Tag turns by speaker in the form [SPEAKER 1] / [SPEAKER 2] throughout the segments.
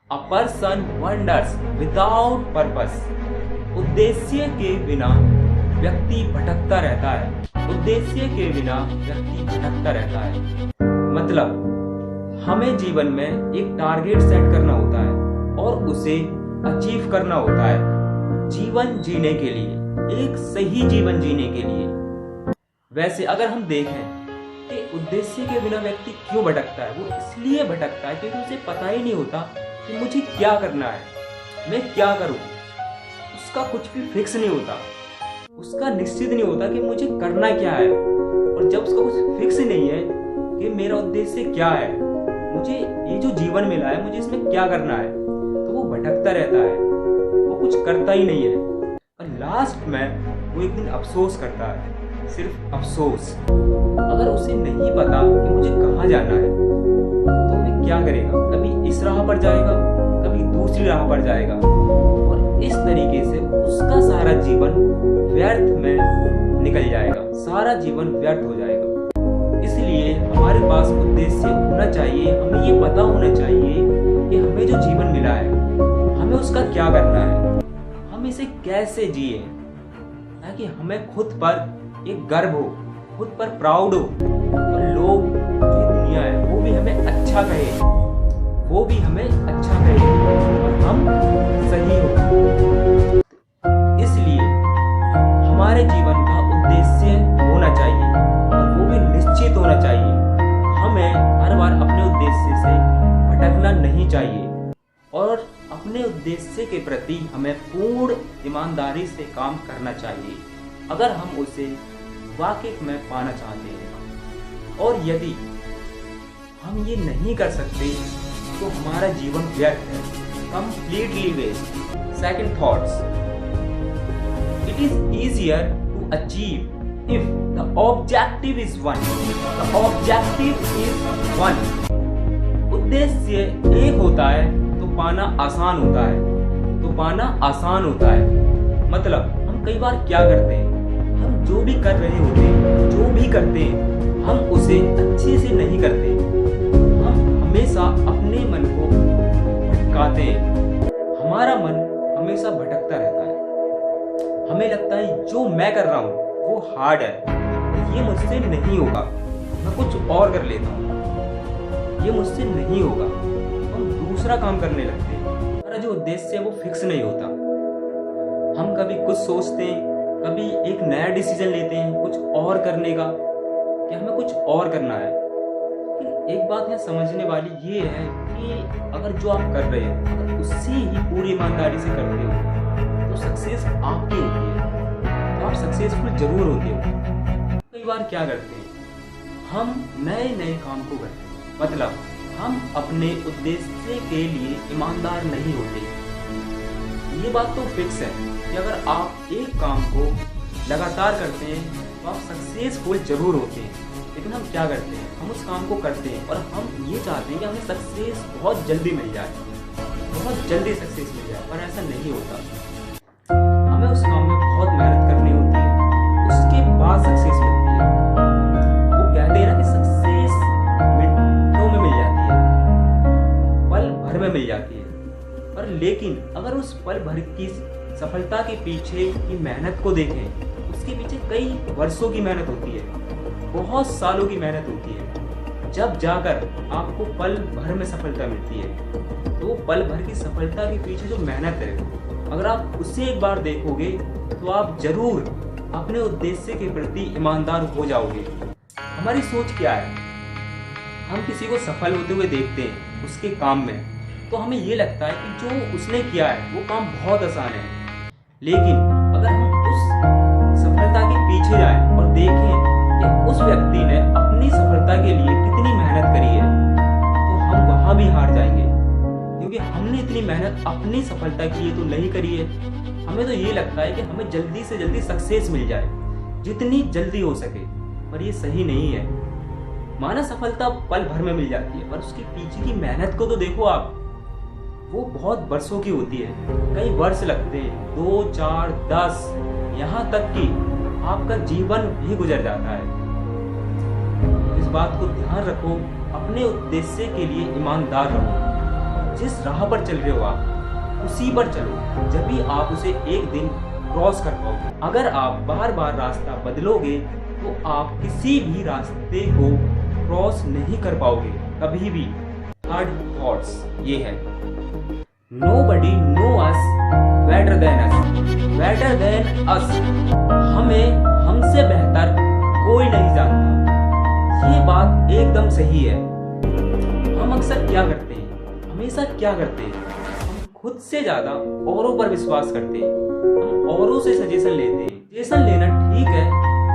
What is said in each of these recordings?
[SPEAKER 1] A person wanders without purpose. उद्देश्य के बिना व्यक्ति भटकता रहता है। उद्देश्य के बिना व्यक्ति भटकता रहता है। मतलब हमें जीवन में एक टारगेट सेट करना होता है और उसे अचीव करना होता है जीवन जीने के लिए, एक सही जीवन जीने के लिए। वैसे अगर हम देखें कि उद्देश्य के बिना व्यक्ति क्यों भटकता है, वो इसलिए भटकता है क्योंकि उसे पता ही नहीं होता कि मुझे क्या करना है, मैं क्या करूं। उसका कुछ भी फिक्स नहीं होता, उसका निश्चित नहीं होता कि मुझे करना क्या है। और जब उसका कुछ फिक्स नहीं है कि मेरा उद्देश्य क्या है, मुझे ये जो जीवन मिला है मुझे इसमें क्या करना है, तो वो भटकता रहता है, वो कुछ करता ही नहीं है। और लास्ट में वो एक दिन अफसोस करता है, सिर्फ अफसोस। अगर उसे नहीं पता कि मुझे कहाँ जाना है तो वह क्या करेगा, कभी इस राह पर जाएगा, कभी दूसरी राह पर जाएगा, और इस तरीके से उसका सारा जीवन व्यर्थ में निकल जाएगा, सारा जीवन व्यर्थ हो जाएगा। इसलिए हमारे पास उद्देश्य होना चाहिए, हमें ये पता होना चाहिए कि हमें जो जीवन मिला है हमें उसका क्या करना है, हम इसे कैसे जिए, ताकि हमें खुद पर एक गर्व हो, खुद पर प्राउड हो, और लोग जो ये दुनिया है वो भी हमें अच्छा कहे, वो भी हमें अच्छा कहे और हम सही हो। इसलिए हमारे जीवन का उद्देश्य होना चाहिए और वो भी निश्चित होना चाहिए। हमें हर बार अपने उद्देश्य से भटकना नहीं चाहिए और अपने उद्देश्य के प्रति हमें पूर्ण ईमानदारी से काम करना चाहिए अगर हम उसे वाकई में पाना चाहते हैं। और यदि हम ये नहीं कर सकते तो हमारा जीवन व्यर्थ है, completely waste. Second thoughts, it is easier to achieve if the objective is one. The objective is one. उद्देश्य एक होता है तो पाना आसान होता है, तो पाना आसान होता है। मतलब हम कई बार क्या करते हैं, हम जो भी कर रहे होते हैं, जो भी करते हैं, हम उसे अच्छे से नहीं करते। हम हमेशा अपने मन को भटकाते हैं, हमारा मन हमेशा भटकता रहता है। हमें लगता है जो मैं कर रहा हूँ वो हार्ड है, ये मुझसे नहीं होगा, मैं कुछ और कर लेता हूँ, ये मुझसे नहीं होगा। हम दूसरा काम करने लगते हैं। हमारा जो उद्देश्य है वो फिक्स नहीं होता। हम कभी कुछ सोचते हैं, कभी एक नया डिसीजन लेते हैं कुछ और करने का, कि हमें कुछ और करना है। एक बात यहाँ समझने वाली ये है कि अगर जो आप कर रहे हो अगर उससे ही पूरी ईमानदारी से करते हो तो सक्सेस आपकी होती है, तो आप सक्सेसफुल जरूर होते हो। कई बार क्या करते हैं, हम नए नए काम को करते हैं, मतलब हम अपने उद्देश्य के लिए ईमानदार नहीं होते। ये बात तो फिक्स है कि अगर आप एक काम को लगातार करते हैं तो आप सक्सेसफुल जरूर होते हैं। लेकिन हम क्या करते हैं, हम उस काम को करते हैं और हम ये चाहते हैं कि हमें सक्सेस बहुत जल्दी मिल जाए, बहुत जल्दी सक्सेस मिल जाए, पर ऐसा नहीं होता। हमें उस काम में बहुत मेहनत करनी होती है, उसके बाद सक्सेस मिलती है। वो कहते हैं ना कि सक्सेस मिनटों में मिल जाती है, पल भर में मिल जाती है। पर लेकिन अगर उस पल भर की सफलता के पीछे की मेहनत को देखें, उसके पीछे कई वर्षों की मेहनत होती है, बहुत सालों की मेहनत होती है। जब जाकर आपको पल भर में सफलता मिलती है, तो पल भर की सफलता के पीछे जो मेहनत है, अगर आप उसे एक बार देखोगे तो आप जरूर अपने उद्देश्य के प्रति ईमानदार हो जाओगे। हमारी सोच क्या है, हम किसी को सफल होते हुए देखते हैं उसके काम में, तो हमें ये लगता है कि जो उसने किया है वो काम बहुत आसान है। लेकिन अगर हम उस सफलता के पीछे जाएं और देखें कि उस व्यक्ति ने अपनी सफलता के लिए कितनी मेहनत करी है, तो हम वहां भी हार जाएंगे, क्योंकि हमने इतनी मेहनत अपनी सफलता के लिए तो नहीं करी है। हमें तो ये लगता है कि हमें जल्दी से जल्दी सक्सेस मिल जाए, जितनी जल्दी हो सके, पर ये सही नहीं है। माना सफलता पल भर में मिल जाती है, पर उसके पीछे की मेहनत को तो देखो आप, वो बहुत वर्षों की होती है, कई वर्ष लगते हैं, 2, 4, 10, यहाँ तक कि आपका जीवन भी गुजर जाता है। इस बात को ध्यान रखो, अपने उद्देश्य के लिए ईमानदार रहो। जिस राह पर चल रहे हो आप उसी पर चलो, जब भी आप उसे एक दिन क्रॉस कर पाओगे। अगर आप बार बार रास्ता बदलोगे तो आप किसी भी रास्ते को क्रॉस नहीं कर पाओगे कभी भी। थर्ड थॉट्स ये है, nobody know us better than us, better than us. हमें हमसे बेहतर कोई नहीं जानता। ये बात एकदम सही है। हम अक्सर क्या करते हैं, हमेशा क्या करते हैं, हम खुद से ज्यादा औरों पर विश्वास करते हैं। हम औरों से सजेशन लेते हैं। सजेशन लेना ठीक है,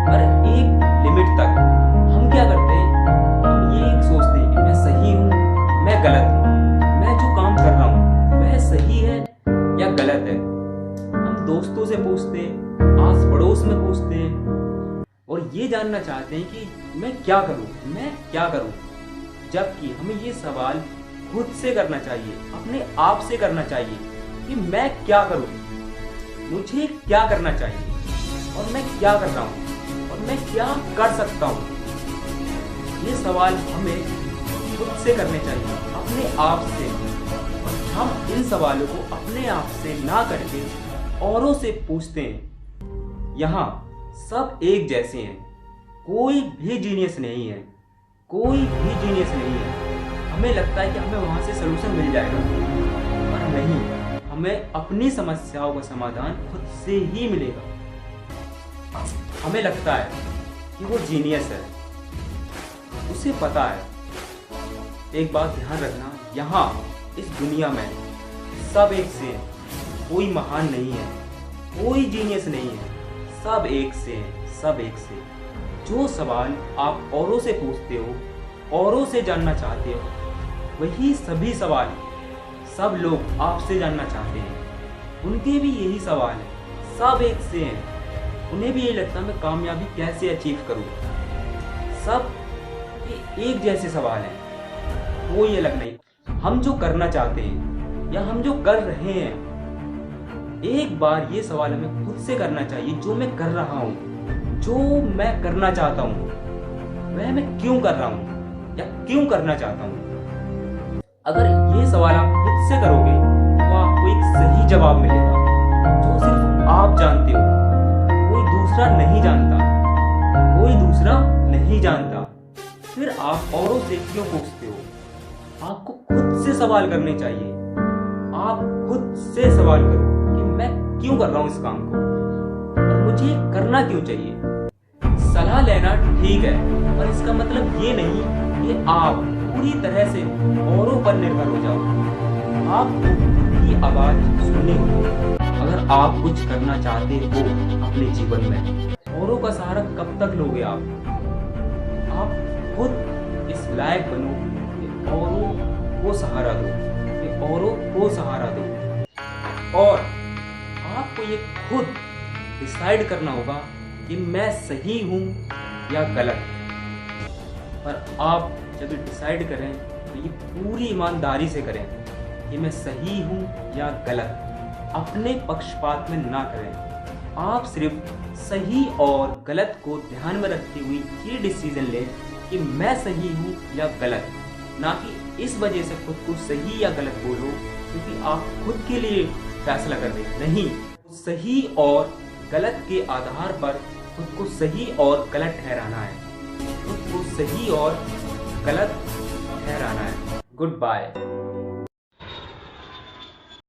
[SPEAKER 1] पर एक लिमिट तक। हम क्या करते हैं, हम ये सोचते हैं कि मैं सही हूँ, मैं गलत हूँ, मैं जो काम कर रहा हूँ वह सही है या गलत है। हम दोस्तों से पूछते हैं, आस पड़ोस में पूछते हैं और ये जानना चाहते हैं कि मैं क्या करूँ, मैं क्या करूँ। जबकि हमें ये सवाल खुद से करना चाहिए, अपने आप से करना चाहिए कि मैं क्या करूँ, मुझे क्या करना चाहिए और मैं क्या कर रहा हूँ और मैं क्या कर सकता हूँ। ये सवाल हमें खुद से करने चाहिए, अपने आप से। और हम इन सवालों को अपने आप से ना करके औरों से पूछते हैं। यहाँ सब एक जैसे हैं, कोई भी जीनियस नहीं है, कोई भी जीनियस नहीं है। हमें लगता है कि हमें वहाँ से सलूशन मिल जाएगा, पर नहीं, हमें अपनी समस्याओं का समाधान खुद से ही मिलेगा। हमें लगता है कि वो जीनियस है, उसे पता है। एक बात ध्यान रखना, यहाँ इस दुनिया में सब एक से हैं, कोई महान नहीं है, कोई जीनियस नहीं है, सब एक से हैं, सब एक से। जो सवाल आप औरों से पूछते हो, औरों से जानना चाहते हो, वही सभी सवाल सब लोग आपसे जानना चाहते हैं। उनके भी यही सवाल है, सब एक से हैं। उन्हें भी यही लगता है मैं कामयाबी कैसे अचीव करूं। सब एक जैसे सवाल हैं, कोई अलग नहीं। हम जो करना चाहते हैं या हम जो कर रहे हैं, एक बार ये सवाल हमें खुद से करना चाहिए, जो मैं कर रहा हूँ, जो मैं करना चाहता हूँ, वह मैं क्यों कर रहा हूँ या क्यों करना चाहता हूँ। अगर ये सवाल आप खुद से करोगे तो आपको एक सही जवाब मिलेगा, जो सिर्फ आप जानते हो, कोई दूसरा नहीं जानता, कोई दूसरा नहीं जानता। फिर आप औरों से क्यों पूछते हो? आपको खुद से सवाल करने चाहिए। आप खुद से सवाल करो कि मैं क्यों कर रहा हूँ इस काम को और मुझे करना क्यों चाहिए। सलाह लेना ठीक है, पर इसका मतलब ये नहीं कि आप पूरी तरह से औरों पर निर्भर हो जाओ। आपको की आवाज सुननी होगी। अगर आप कुछ करना चाहते हो अपने जीवन में, औरों का सहारा कब तक लोगे आप खुद इस लायक बनो कि औरों को सहारा दो, कि औरों को सहारा दो। और आपको ये खुद डिसाइड करना होगा कि मैं सही हूँ या गलत। पर आप जब डिसाइड करें तो ये पूरी ईमानदारी से करें कि मैं सही हूँ या गलत। अपने पक्षपात में ना करें। आप सिर्फ सही और गलत को ध्यान में रखते हुए ये डिसीजन लें कि मैं सही हूँ या गलत, ना कि इस वजह से खुद को सही या गलत बोलो क्योंकि आप खुद के लिए फैसला कर रहे हैं। नहीं, सही और गलत के आधार पर खुद को सही और गलत ठहराना है, खुद को सही और गलत ठहराना है। Good bye.